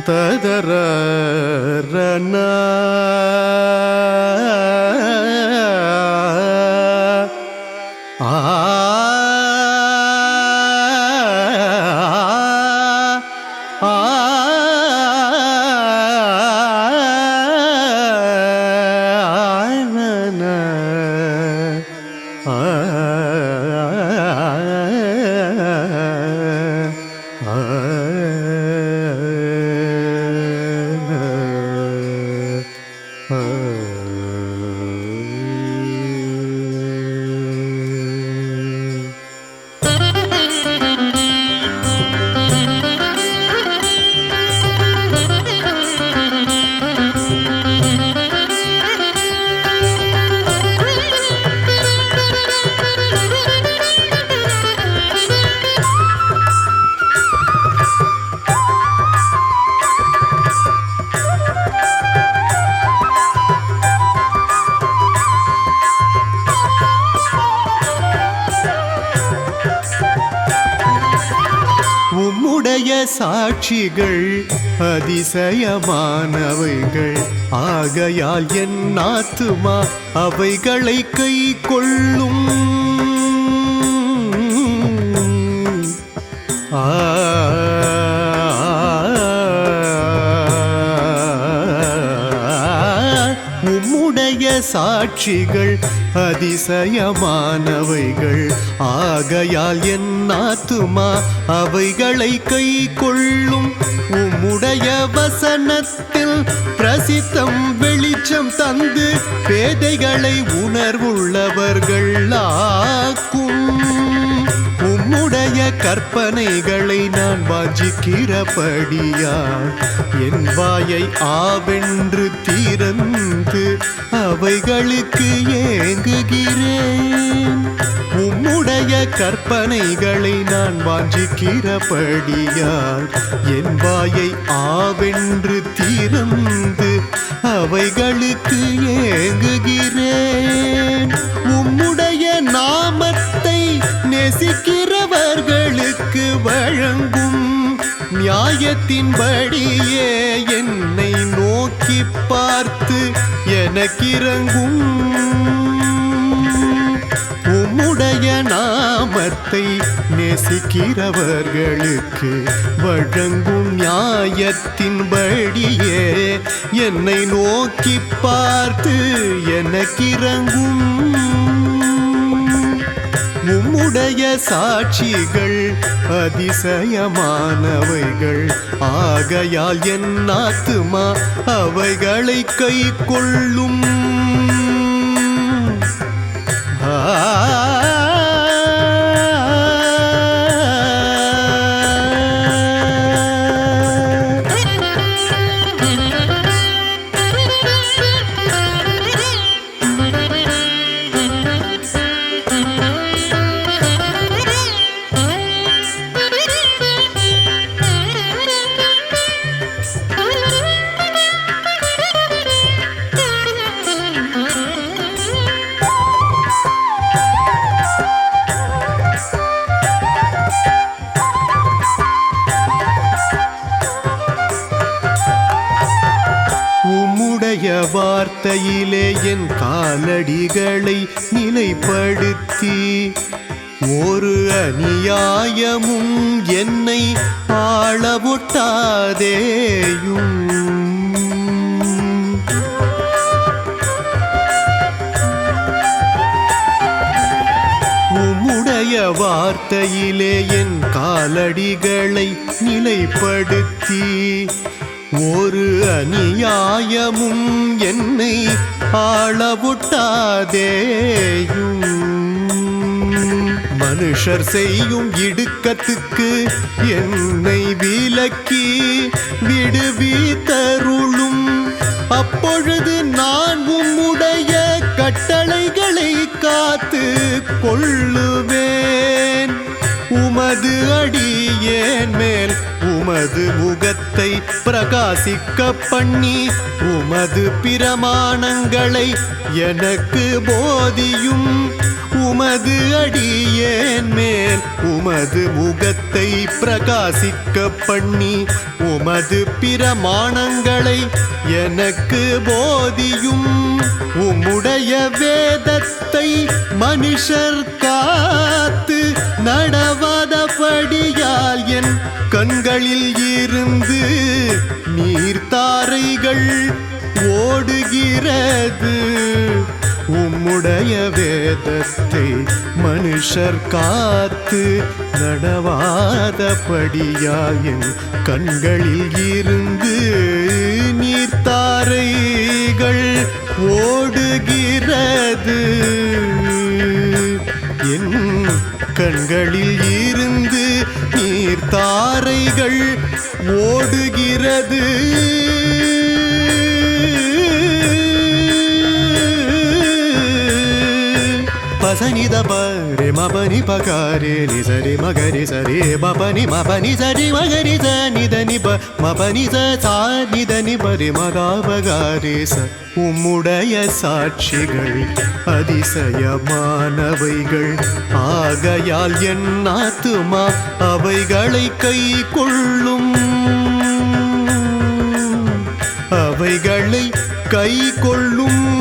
ததரன சாட்சிகள் அதிசயமானவைகள் ஆகையால் என் ஆத்துமா அவைகளை கை கொள்ளும். உம்முடைய சாட்சிகள் அதிசயமானவைகள் ஆகையால் என் ஆத்துமா அவைகளை கை கொள்ளும். உம்முடைய வசனத்தில் பிரசித்தம் வெளிச்சம் தந்து பேதைகளை உணர்வுள்ளவர்கள் ஆக்கும். உம்முடைய கற்பனைகளை நான் வாஞ்சிக்கிறபடியால் என் வாயை ஆவென்று திறந்து அவைகளுக்கு ஏங்குகிறேன். உம்முடைய கற்பனைகளை நான் வாஞ்சிக்கிறபடியால் என் வாயை ஆவென்று திறந்து அவைகளுக்கு ஏங்குகிறேன். உம்முடைய நாமத்தை நேசிக்கிறவர்களுக்கு வழங்கும் நியாயத்தின்படியே என்னை நோக்கி பார்த்து எனக்கிறங்கும். உம்முடைய நாமத்தை நேசிக்கிறவர்களுக்கு வழங்கும் நியாயத்தின்படியே என்னை நோக்கி பார்த்து எனக்கிறங்கும். உம்முடைய சாட்சிகள் அதிசயமானவைகள் ஆகையால் என் ஆத்துமா அவைகளை கை கொள்ளும். வார்த்தையிலே என் காலடிகளை நிலைப்படுத்தி ஒரு அநியாயமும் என்னை ஆளவொட்டாதேயும். உம்முடைய வார்த்தையிலே என் காலடிகளை நிலைப்படுத்தி ஒரு அநியாயமும் என்னை ஆளவொட்டாதேயும். மனுஷர் செய்யும் இடுக்கத்துக்கு என்னை விலக்கி விடுவித்தருளும். அப்பொழுது நான் உம்முடைய கட்டளைகளை காத்து கொள்ளுவேன். உமது அடியேன் மேல் உமது முகத்தை பிரகாசிக்க பண்ணி உமது பிரமாணங்களை எனக்கு போதியும். உமது அடியேன் மேல் உமது முகத்தை பிரகாசிக்க பண்ணி உமது பிரமாணங்களை எனக்கு போதியும். உம்முடைய வேதத்தை மனுஷர் காத்து நடவாதபடியால் என் கண்களில் இருந்து நீர்த்தாரைகள் ஓடுகிறது. உம்முடைய வேதத்தை மனுஷர் காத்து நடவாதபடியால் என் கண்களில் இருந்து நீர்த்தாரைகள் ஓடுகிறது. என் கண்களில் இருந்து நீர்த்தாரைகள் ஓடுகிறது. பசனித பரே மபனி பகாரே நிசரி மகரி சரி மபனி மபனி சரி மகரி ச நிதனி ப மபனி ச சா நிதனி பரி மகாபகாரே ச. உம்முடைய சாட்சிகள் அதிசயமானவைகள் ஆகையால் என் ஆத்துமா அவைகளை கை கொள்ளும். அவைகளை கை கொள்ளும்.